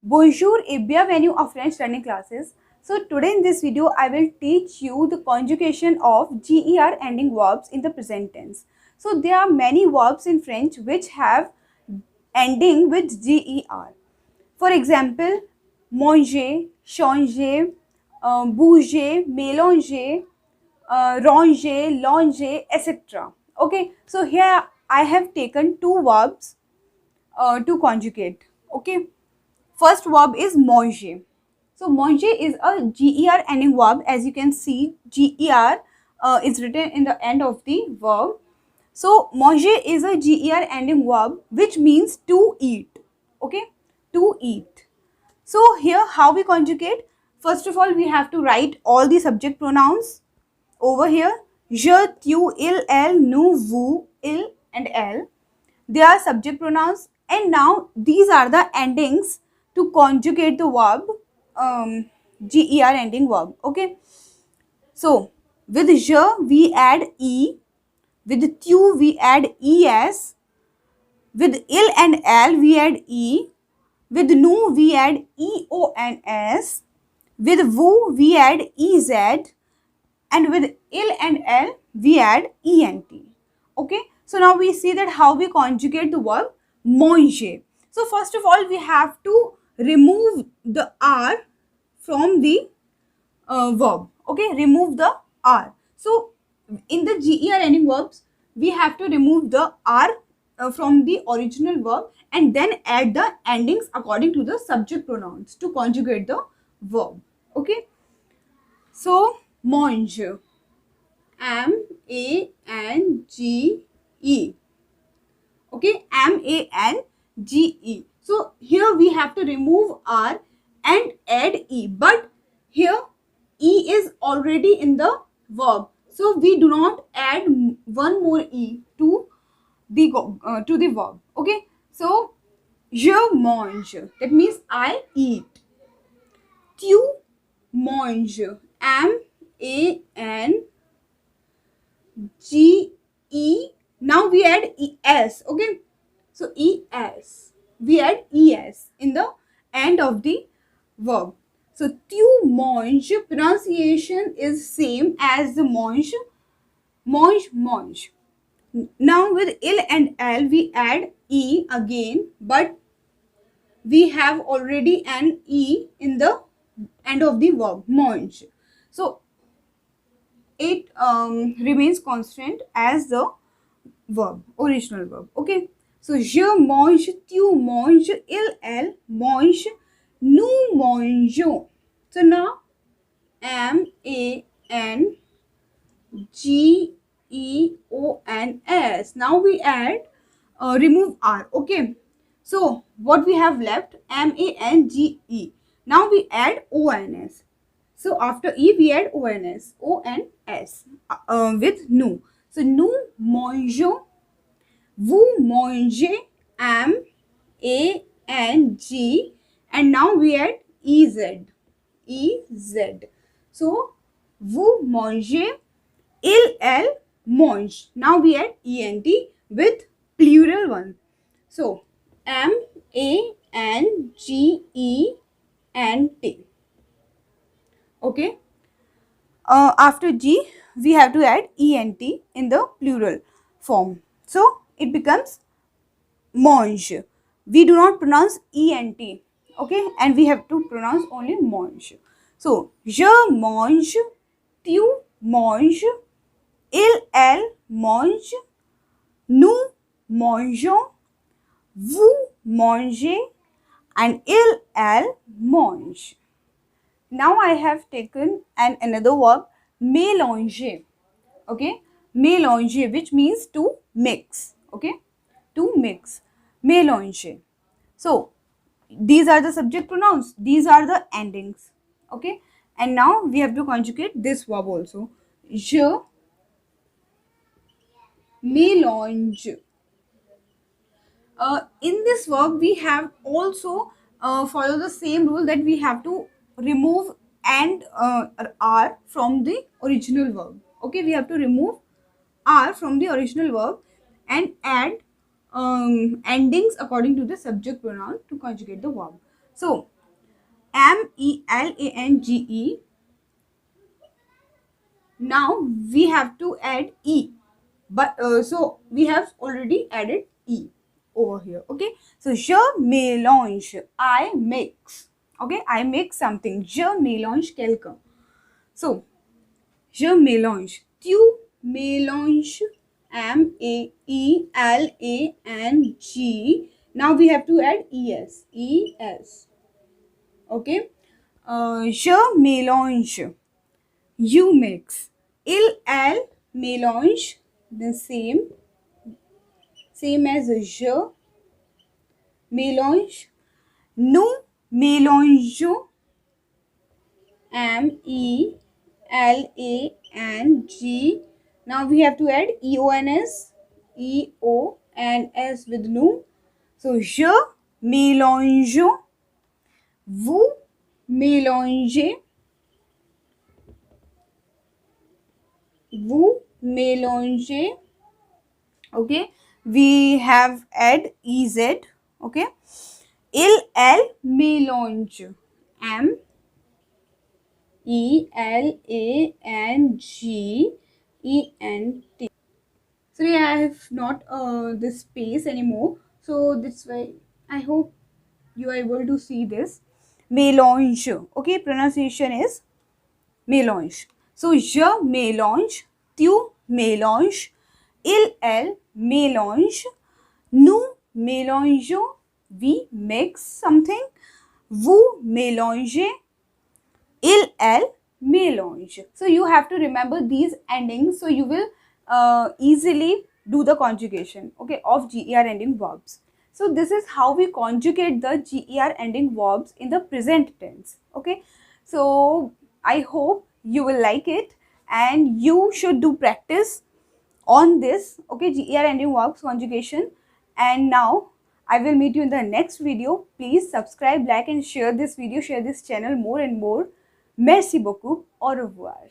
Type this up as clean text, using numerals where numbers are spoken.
Bonjour et bienvenue à French learning classes. So today in this video I will teach you the conjugation of GER ending verbs in the present tense. So there are many verbs in French which have ending with GER. For example, manger, changer, bouger, mélanger, ranger, longer, etc. Okay, so here I have taken two verbs to conjugate. Okay, first verb is manger. So manger is a GER ending verb. As you can see, GER is written in the end of the verb. So manger is a GER ending verb which means to eat. Okay, to eat. So here how we conjugate? First of all, we have to write all the subject pronouns over here. Je, tu, il, elle, nous, vous, il and elle. They are subject pronouns, and now these are the endings to conjugate the verb GER ending verb. Okay, so with je we add e, with tu we add es, with il and l we add e, with nu we add eons, with vous we add ez, and with il and l we add ent. Okay, so now we see that how we conjugate the verb manger. So first of all we have to remove the r from the verb. Okay, remove the r. So in the GER ending verbs we have to remove the r from the original verb and then add the endings according to the subject pronouns to conjugate the verb. Okay, so manger, M-A-N-G-E. Okay, M-A-N-G-E. So here we have to remove R and add E. But here E is already in the verb. So we do not add one more E to the verb. Okay, so je mange. That means I eat. Tu manges. M-A-N G-E. Now we add es. Okay, so es. We add es in the end of the verb. So tu manges pronunciation is same as the mange. Mange, mange. Now with il and l we add e again, but we have already an e in the end of the verb mange. So it remains constant as the verb, original verb. Okay, so je mange, tu manges, il, elle mange, nous mangeons. So now M-A-N-G-E-O-N-S. Now we add remove R. Okay, so what we have left, M-A-N-G-E. Now we add O-N-S. So after E we add O-N-S, O-N-S with nous. So nous mangeons, vous mangez, M-A-N-G, and now we add E-Z, E-Z. So vous mangez, il, elle mange. Now we add E-N-T with plural one. So M-A-N-G-E-N-T. Okay, after G we have to add ENT in the plural form. So it becomes mange. We do not pronounce ENT. Okay, and we have to pronounce only mange. So je mange, tu manges, il, elle mange, nous mangeons, vous mangez, and il, elle mange. Now I have taken another verb, mélanger. Okay, mélanger, which means to mix. Okay, to mix, mélanger. So these are the subject pronouns, these are the endings. Okay, and now we have to conjugate this verb also. Je mélange. In this verb we have also follow the same rule that we have to remove and r from the original verb. Okay, we have to remove r from the original verb and add endings according to the subject pronoun to conjugate the verb. So melange. Now we have to add e, but so we have already added e over here. Okay, so je mélange, I mix. Okay, I mix something. Je mélange quelqu'un. So je mélange, tu mélanges, melange. Now we have to add es. Okay, je mélange, you mix. Elle mélange, the same as je mélange. Nous mélangeons, melange. Now we have to add eons with nous. So je mélange, vous mélangez, vous mélangez. Okay, we have add ez. Okay, elle mélange, melange. Sorry, I have not this space anymore, so that's why I hope you are able to see this. Mélange. Okay, pronunciation is mélange. So je mélange, tu mélanges, elle mélange, nous mélangeons, we mix something, vous mélangez, elle mélange. So you have to remember these endings, so you will easily do the conjugation, okay, of ger ending verbs. So this is how we conjugate the ger ending verbs in the present tense. Okay, so I hope you will like it, and you should do practice on this, okay, ger ending verbs conjugation. And now I will meet you in the next video. Please subscribe, like and share this video, share this channel more and more. Merci beaucoup. Au revoir.